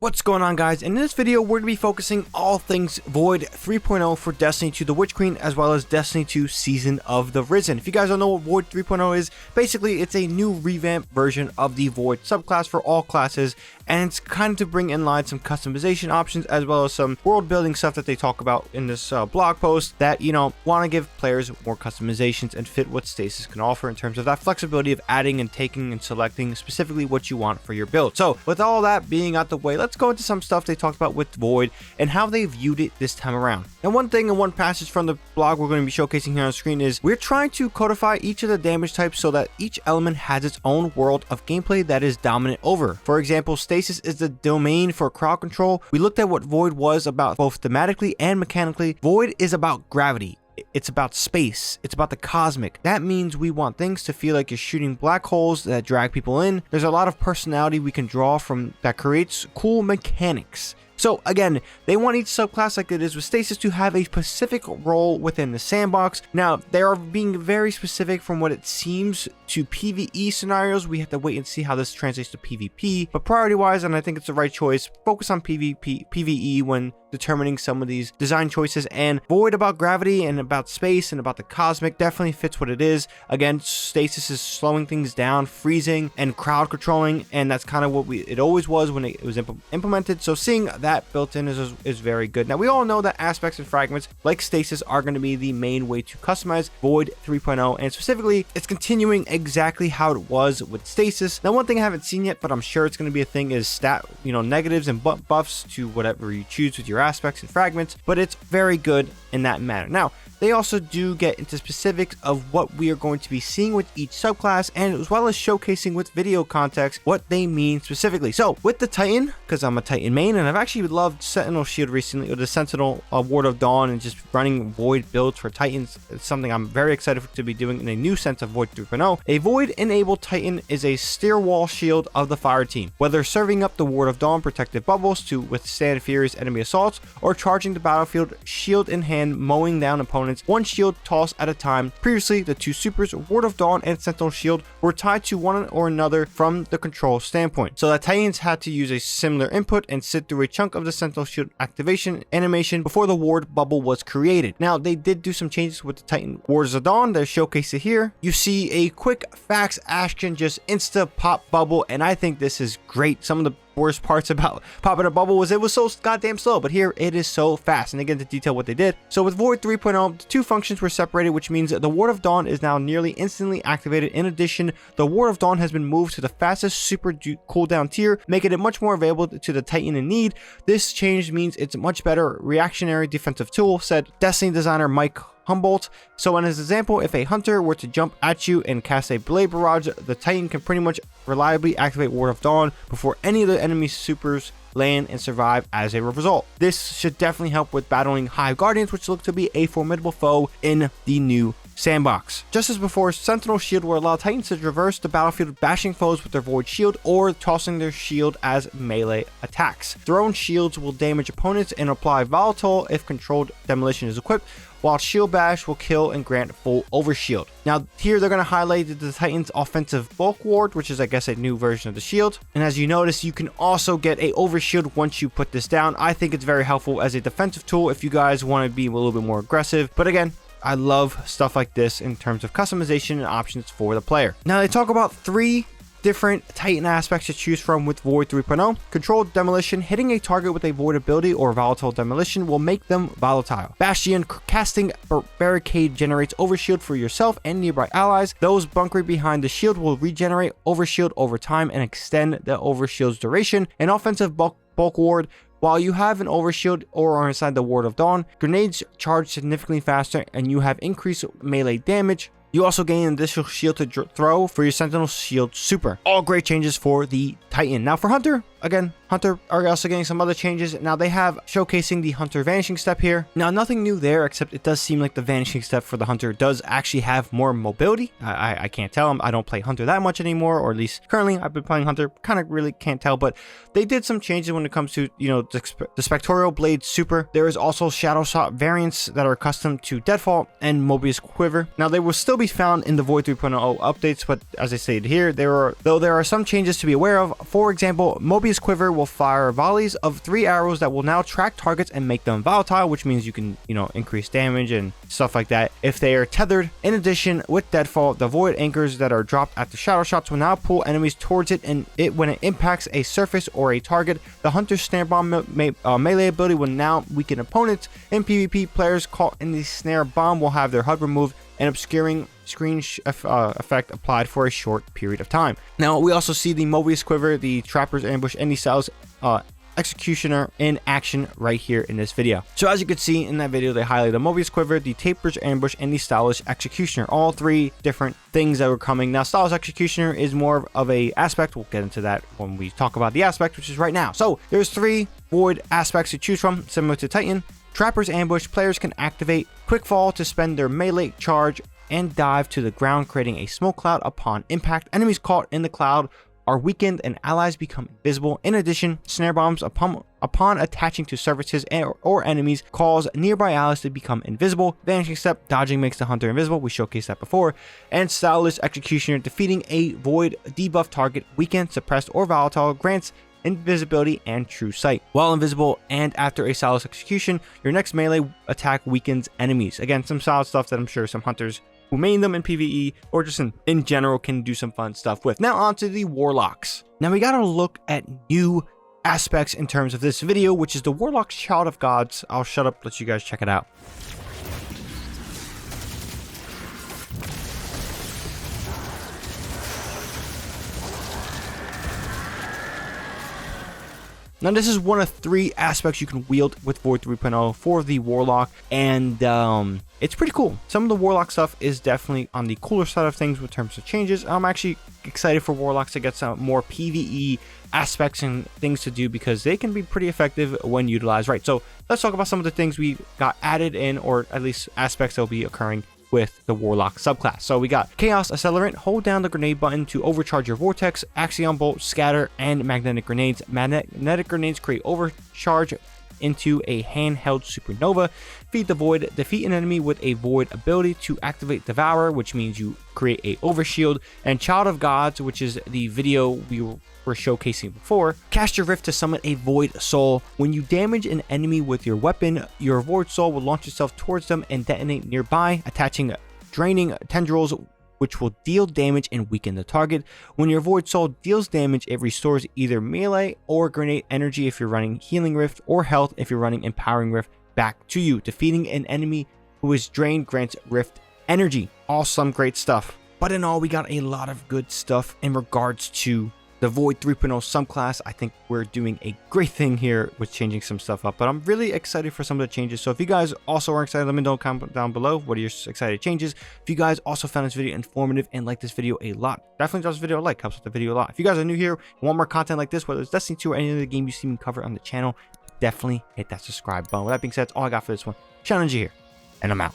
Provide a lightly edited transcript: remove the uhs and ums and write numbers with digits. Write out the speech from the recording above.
What's going on, guys? In this video, we're going to be focusing all things Void 3.0 for Destiny 2 The Witch Queen, as well as Destiny 2 Season of the Risen. If you guys don't know what Void 3.0 is, basically it's a new revamped version of the Void subclass for all classes, and it's kind of to bring in line some customization options, as well as some world building stuff that they talk about in this blog post that, want to give players more customizations and fit what Stasis can offer in terms of that flexibility of adding and taking and selecting specifically what you want for your build. So with all that being out the way, let's go into some stuff they talked about with Void and how they viewed it this time around. And one thing and one passage from the blog we're going to be showcasing here on screen is we're trying to codify each of the damage types so that each element has its own world of gameplay that is dominant over. For example, Stasis is the domain for crowd control. We looked at what Void was about both thematically and mechanically. Void is about gravity. It's about space. It's about the cosmic. That means we want things to feel like you're shooting black holes that drag people in. There's a lot of personality we can draw from that creates cool mechanics. So again, they want each subclass, like it is with Stasis, to have a specific role within the sandbox. Now, they are being very specific from what it seems to PvE scenarios. We have to wait and see how this translates to PvP. But priority-wise, and I think it's the right choice, focus on PvE when determining some of these design choices. And Void about gravity and about space and about the cosmic definitely fits what it is. Again, Stasis is slowing things down, freezing, and crowd controlling, and that's kind of what it always was when it was implemented. So seeing that built in is very good. Now, we all know that aspects and fragments like Stasis are going to be the main way to customize Void 3.0, and specifically it's continuing exactly how it was with Stasis. Now, one thing I haven't seen yet, but I'm sure it's going to be a thing, is negatives and buffs to whatever you choose with your aspects and fragments, but it's very good in that manner. Now, they also do get into specifics of what we are going to be seeing with each subclass, and as well as showcasing with video context what they mean specifically. So with the Titan, because I'm a Titan main, and I've actually loved Sentinel Shield recently, or the Sentinel Ward of Dawn, and just running Void builds for Titans. It's something I'm very excited to be doing in a new sense of Void 3.0. A Void enabled Titan is a steer wall shield of the fire team, whether serving up the Ward of Dawn protective bubbles to withstand furious enemy assaults, or charging the battlefield shield in hand, mowing down opponents one shield toss at a time. Previously, the two supers, Ward of Dawn and Sentinel Shield, were tied to one or another from the control standpoint, so that Titans had to use a similar input and sit through a chunk of the Sentinel Shield activation animation before the ward bubble was created. Now, they did do some changes with the Titan Wards of Dawn. They're showcased here. You see a quick fax action, just insta pop bubble, and I think this is great. Some of the worst parts about popping a bubble was it was so goddamn slow, but here it is so fast, and they get into detail what they did. So with Void 3.0, the two functions were separated, which means that the Ward of Dawn is now nearly instantly activated. In addition, the Ward of Dawn has been moved to the fastest super cooldown tier, making it much more available to the Titan in need. This change means it's a much better reactionary defensive tool, said Destiny designer Mike Humboldt. So in his example, if a hunter were to jump at you and cast a blade barrage, the Titan can pretty much reliably activate Ward of Dawn before any of the enemy supers land and survive as a result. This should definitely help with battling Hive Guardians, which look to be a formidable foe in the new sandbox. Just as before, Sentinel Shield will allow Titans to traverse the battlefield, bashing foes with their Void Shield or tossing their shield as melee attacks. Thrown shields will damage opponents and apply volatile if controlled demolition is equipped, while Shield Bash will kill and grant full overshield. Now, here they're going to highlight the Titan's offensive bulk ward, which is, I guess, a new version of the shield. And as you notice, you can also get a overshield once you put this down. I think it's very helpful as a defensive tool if you guys want to be a little bit more aggressive. But again, I love stuff like this in terms of customization and options for the player. Now, they talk about three different Titan aspects to choose from with Void 3.0. Controlled demolition, hitting a target with a Void ability or volatile demolition will make them volatile. Bastion, casting barricade generates overshield for yourself and nearby allies. Those bunkering behind the shield will regenerate overshield over time and extend the overshield's duration. An offensive bulk ward, while you have an overshield or are inside the Ward of Dawn, grenades charge significantly faster and you have increased melee damage. You also gain an additional shield to throw for your Sentinel Shield super. All great changes for the Titan. Now for Hunter, again, Hunter are also getting some other changes. Now they have showcasing the Hunter Vanishing Step here. Now nothing new there, except it does seem like the Vanishing Step for the Hunter does actually have more mobility. I can't tell. I don't play Hunter that much anymore, or at least currently I've been playing Hunter. Kind of really can't tell, but they did some changes when it comes to, the Spectral Blade Super. There is also Shadow Shot variants that are custom to Deadfall and Mobius Quiver. Now they will still be be found in the Void 3.0 updates, but as I stated here, there are some changes to be aware of. For example, Mobius Quiver will fire volleys of 3 arrows that will now track targets and make them volatile, which means you can, increase damage and stuff like that if they are tethered. In addition, with Deadfall, the Void Anchors that are dropped after Shadow Shots will now pull enemies towards it, and when it impacts a surface or a target. The Hunter's Snare Bomb melee ability will now weaken opponents. In PvP, players caught in the Snare Bomb will have their HUD removed, an obscuring screen effect applied for a short period of time. Now, we also see the Mobius Quiver, the Trapper's Ambush, and the Styles Executioner in action right here in this video. So as you can see in that video, they highlighted the Mobius Quiver, the Taper's Ambush, and the Stylish Executioner, all 3 different things that were coming. Now, Stylish Executioner is more of a aspect. We'll get into that when we talk about the aspect, which is right now. So there's 3 Void aspects to choose from, similar to Titan. Trapper's Ambush, players can activate Quick Fall to spend their melee charge and dive to the ground, creating a smoke cloud upon impact. Enemies caught in the cloud are weakened and allies become invisible. In addition, Snare Bombs upon attaching to surfaces or enemies cause nearby allies to become invisible. Vanishing Step, dodging makes the hunter invisible. We showcased that before. And Stylish Executioner, defeating a Void debuff target, weakened, suppressed, or volatile, grants invisibility and true sight. While invisible and after a Stylish Execution, your next melee attack weakens enemies. Again, some solid stuff that I'm sure some hunters who main them in PvE or just in general can do some fun stuff with. Now on to the Warlocks. Now we gotta look at new aspects in terms of this video, which is the Warlock's Child of Gods. I'll shut up, let you guys check it out. Now, this is one of 3 aspects you can wield with Void 3.0 for the Warlock, and it's pretty cool. Some of the Warlock stuff is definitely on the cooler side of things in terms of changes. I'm actually excited for Warlocks to get some more PvE aspects and things to do, because they can be pretty effective when utilized right. So let's talk about some of the things we got added in, or at least aspects that will be occurring with the Warlock subclass. So we got Chaos Accelerant. Hold down the grenade button to overcharge your Vortex, Axion Bolt, Scatter, and Magnetic Grenades. Magnetic Grenades create overcharge into a handheld supernova. Feed the Void. Defeat an enemy with a Void ability to activate Devour, which means you create a overshield. And Child of Gods, which is the video we were showcasing before. Cast your Rift to summon a Void Soul. When you damage an enemy with your weapon, your Void Soul will launch itself towards them and detonate nearby, attaching draining tendrils, which will deal damage and weaken the target. When your Void Soul deals damage, it restores either melee or grenade energy if you're running Healing Rift, or health if you're running Empowering Rift, back to you. Defeating an enemy who is drained grants Rift energy. All some great stuff. But in all, we got a lot of good stuff in regards to the Void 3.0 subclass. I think we're doing a great thing here with changing some stuff up, but I'm really excited for some of the changes. So if you guys also are excited, let me know down below what are your excited changes. If you guys also found this video informative and like this video a lot, definitely drop this video a like, helps with the video a lot. If you guys are new here and want more content like this, whether it's Destiny 2 or any other game you see me cover on the channel, definitely hit that subscribe button. With that being said, that's all I got for this one. Challenge you here, and I'm out.